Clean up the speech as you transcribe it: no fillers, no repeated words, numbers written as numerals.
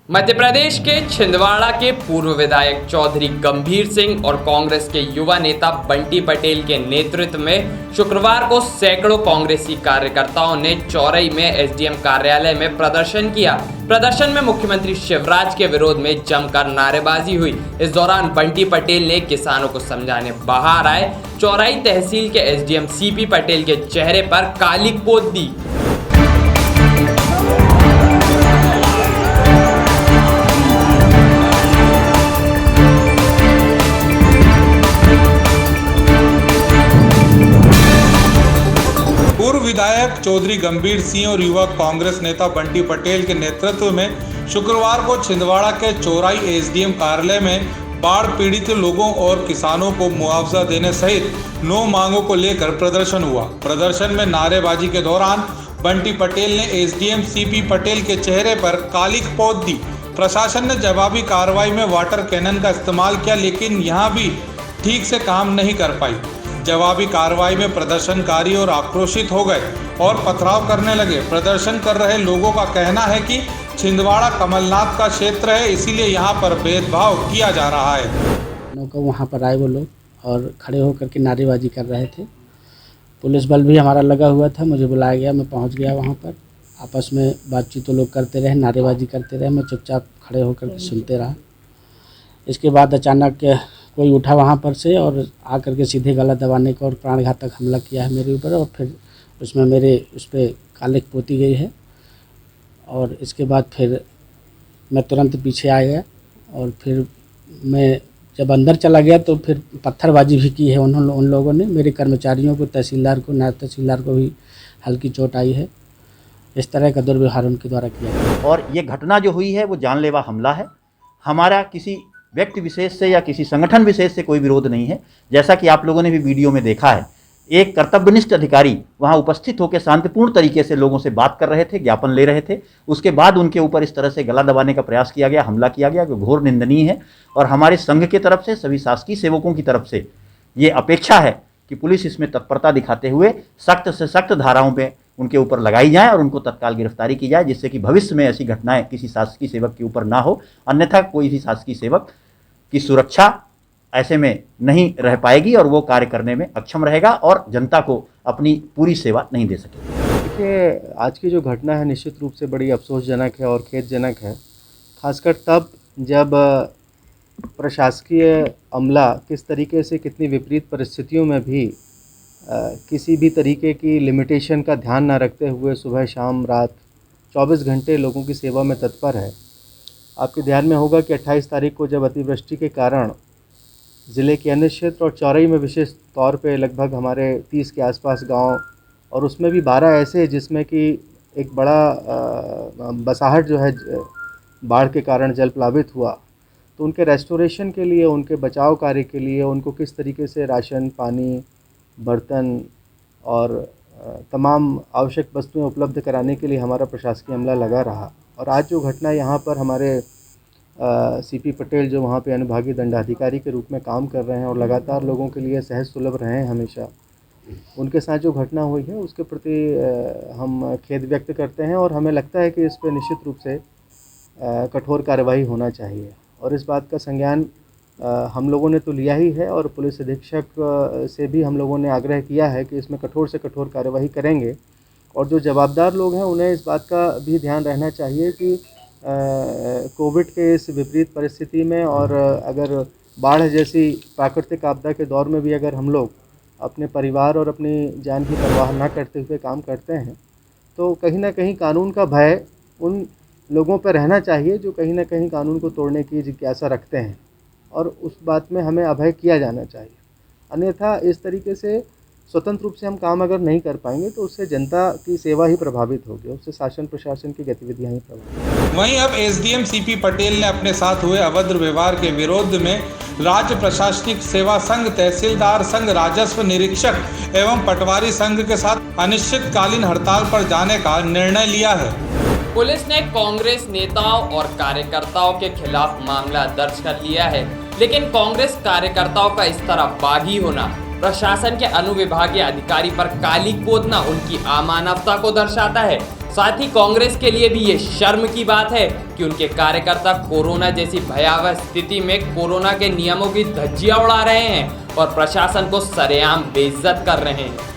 मध्य प्रदेश के छिंदवाड़ा के पूर्व विधायक चौधरी गंभीर सिंह और कांग्रेस के युवा नेता बंटी पटेल के नेतृत्व में शुक्रवार को सैकड़ों कांग्रेसी कार्यकर्ताओं ने चौरई में एसडीएम कार्यालय में प्रदर्शन किया। प्रदर्शन में मुख्यमंत्री शिवराज के विरोध में जमकर नारेबाजी हुई। इस दौरान बंटी पटेल ने किसानों को समझाने बाहर आए चौरई तहसील के एसडीएम सीपी पटेल के चेहरे पर काली पोत दी। पूर्व विधायक चौधरी गंभीर सिंह और युवा कांग्रेस नेता बंटी पटेल के नेतृत्व में शुक्रवार को छिंदवाड़ा के चौरई एसडीएम कार्यालय में बाढ़ पीड़ित लोगों और किसानों को मुआवजा देने सहित 9 मांगों को लेकर प्रदर्शन हुआ। प्रदर्शन में नारेबाजी के दौरान बंटी पटेल ने एसडीएम सीपी पटेल के चेहरे पर काली पोत दी। प्रशासन ने जवाबी कार्रवाई में वाटर कैनन का इस्तेमाल किया, लेकिन यहाँ भी ठीक से काम नहीं कर पाई। जवाबी कार्रवाई में प्रदर्शनकारी और आक्रोशित हो गए और पथराव करने लगे। प्रदर्शन कर रहे लोगों का कहना है कि छिंदवाड़ा कमलनाथ का क्षेत्र है, इसीलिए यहाँ पर भेदभाव किया जा रहा है। वहाँ पर आए वो लोग और खड़े होकर के नारेबाजी कर रहे थे। पुलिस बल भी हमारा लगा हुआ था, मुझे बुलाया गया, मैं पहुँच गया वहाँ पर। आपस में बातचीत तो लोग करते रहे, नारेबाजी करते रहे, मैं चुपचाप खड़े होकर के सुनते रहा। इसके बाद अचानक कोई उठा वहाँ पर से और आकर के सीधे गला दबाने का और प्राणघातक हमला किया है मेरे ऊपर, और फिर उसमें मेरे उस पर कालिक पोती गई है। और इसके बाद फिर मैं तुरंत पीछे आ गया और फिर मैं जब अंदर चला गया तो फिर पत्थरबाजी भी की है उन लोगों ने। मेरे कर्मचारियों को, तहसीलदार को, नायब तहसीलदार को भी हल्की चोट आई है। इस तरह का दुर्व्यवहार उनके द्वारा किया गया। और ये घटना जो हुई है वो जानलेवा हमला है। हमारा किसी व्यक्ति विशेष से या किसी संगठन विशेष से कोई विरोध नहीं है। जैसा कि आप लोगों ने भी वीडियो में देखा है, एक कर्तव्यनिष्ठ अधिकारी वहां उपस्थित होकर शांतिपूर्ण तरीके से लोगों से बात कर रहे थे, ज्ञापन ले रहे थे। उसके बाद उनके ऊपर इस तरह से गला दबाने का प्रयास किया गया, हमला किया गया, जो घोर निंदनीय है। और हमारे संघ की तरफ से, सभी शासकीय सेवकों की तरफ से ये अपेक्षा है कि पुलिस इसमें तत्परता दिखाते हुए सख्त से सख्त धाराओं पर उनके ऊपर लगाई जाए और उनको तत्काल गिरफ्तारी की जाए, जिससे कि भविष्य में ऐसी घटनाएं किसी शासकीय सेवक के ऊपर ना हो। अन्यथा कोई भी शासकीय सेवक की सुरक्षा ऐसे में नहीं रह पाएगी और वो कार्य करने में अक्षम रहेगा और जनता को अपनी पूरी सेवा नहीं दे सकेगा। देखिए, आज की जो घटना है निश्चित रूप से बड़ी अफसोसजनक है और खेदजनक है, खासकर तब जब प्रशासकीय अमला किस तरीके से, कितनी विपरीत परिस्थितियों में भी किसी भी तरीके की लिमिटेशन का ध्यान न रखते हुए सुबह शाम रात 24 घंटे लोगों की सेवा में तत्पर है। आपके ध्यान में होगा कि 28 तारीख को जब अतिवृष्टि के कारण ज़िले के अन्य क्षेत्र और चौरई में विशेष तौर पे लगभग हमारे 30 के आसपास गांव, और उसमें भी 12 ऐसे जिसमें कि एक बड़ा बसाहट जो है बाढ़ के कारण जल प्लावित हुआ, तो उनके रेस्टोरेशन के लिए, उनके बचाव कार्य के लिए उनको किस तरीके से राशन, पानी, बर्तन और तमाम आवश्यक वस्तुएं उपलब्ध कराने के लिए हमारा प्रशासकीय अमला लगा रहा। और आज जो घटना यहाँ पर हमारे सीपी पटेल जो वहाँ पे अनुभागीय दंडाधिकारी के रूप में काम कर रहे हैं और लगातार लोगों के लिए सहज सुलभ रहे हैं हमेशा, उनके साथ जो घटना हुई है उसके प्रति हम खेद व्यक्त करते हैं। और हमें लगता है कि इस पर निश्चित रूप से कठोर कार्रवाई होना चाहिए। और इस बात का संज्ञान हम लोगों ने तो लिया ही है और पुलिस अधीक्षक से भी हम लोगों ने आग्रह किया है कि इसमें कठोर से कठोर कार्रवाई करेंगे। और जो जवाबदार लोग हैं उन्हें इस बात का भी ध्यान रहना चाहिए कि कोविड के इस विपरीत परिस्थिति में और अगर बाढ़ जैसी प्राकृतिक आपदा के दौर में भी अगर हम लोग अपने परिवार और अपनी जान की परवाह न करते हुए काम करते हैं, तो कहीं ना कहीं कानून का भय उन लोगों पर रहना चाहिए जो कहीं ना कहीं कानून को तोड़ने की जिज्ञासा रखते हैं, और उस बात में हमें अभय किया जाना चाहिए। अन्यथा इस तरीके से स्वतंत्र रूप से हम काम अगर नहीं कर पाएंगे तो उससे जनता की सेवा ही प्रभावित होगी, उससे शासन प्रशासन की गतिविधियां ही प्रभावित। वहीं अब एसडीएम सीपी पटेल ने अपने साथ हुए अभद्र व्यवहार के विरोध में राज्य प्रशासनिक सेवा संघ, तहसीलदार संघ, राजस्व निरीक्षक एवं पटवारी संघ के साथ अनिश्चितकालीन हड़ताल पर जाने का निर्णय लिया है। पुलिस ने कांग्रेस नेताओं और कार्यकर्ताओं के खिलाफ मामला दर्ज कर लिया है, लेकिन कांग्रेस कार्यकर्ताओं का इस तरह बागी होना प्रशासन के अनुविभागीय अधिकारी पर काली पोतना उनकी अमानवता को दर्शाता है। साथ ही कांग्रेस के लिए भी ये शर्म की बात है कि उनके कार्यकर्ता कोरोना जैसी भयावह स्थिति में कोरोना के नियमों की धज्जियां उड़ा रहे हैं और प्रशासन को सरेआम बेइज्जत कर रहे हैं।